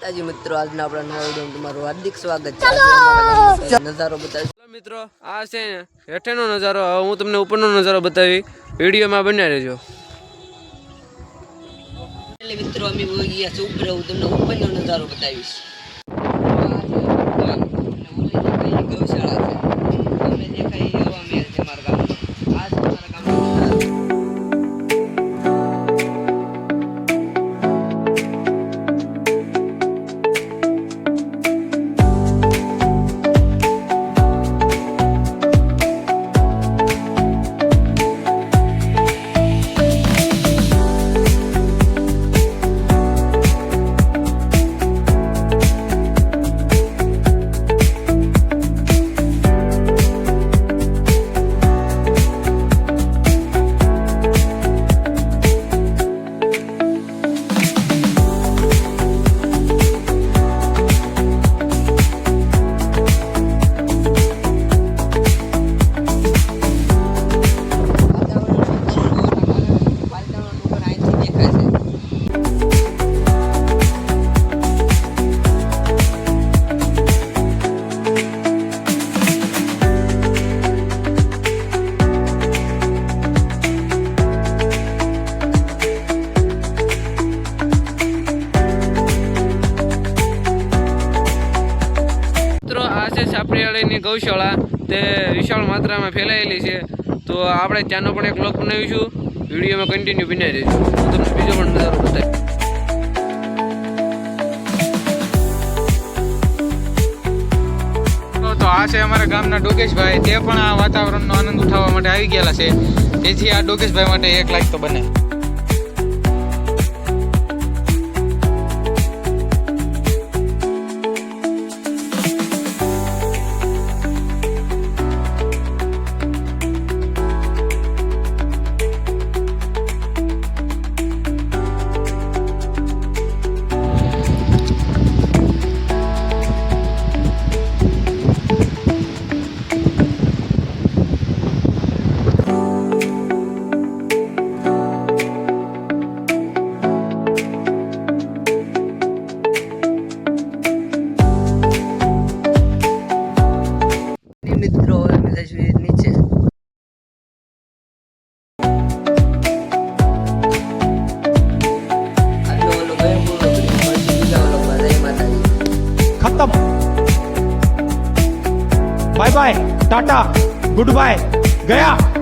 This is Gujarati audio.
તાજી મિત્રો આજના આપણા નવા વિડીયોમાં તમારું હાર્દિક સ્વાગત છે। આજે અમારા નજારો બતાવીશ મિત્રો। આ છે હેઠેનો નજારો, હવે હું તમને ઉપરનો નજારો બતાવી, વિડીયોમાં બન્યા રહેજો। એટલે મિત્રો અમે વહી ગયા છે ઉપર, હું તમને ઉપરનો નજારો બતાવીશ। ગૌશાળા છે, તમને દેખાય એવા મેલ છે મારા ગામમાં। આ છે મારા ગામનો નજારો। સાપરિયાળીની ગૌશાળા તે વિશાળ માત્રામાં ફેલાયેલી છે, તો આપણે ત્યાંનો પણ એક વ્લોગ બનાવીશું। વિડીયોમાં કન્ટિન્યુ બનાવી દેજો, હું તમને બીજો પણ નજારો બતાવીશ। તો આ છે અમારા ગામના ડોકેશભાઈ, તે પણ આ વાતાવરણનો આનંદ ઉઠાવવા માટે આવી ગયેલા છે, તેથી આ ડોકેશભાઈ માટે 1 લાખ તો બને। મિત્રો અમે જઈશું નીચે। खत्म, bye bye, tata, goodbye, गया।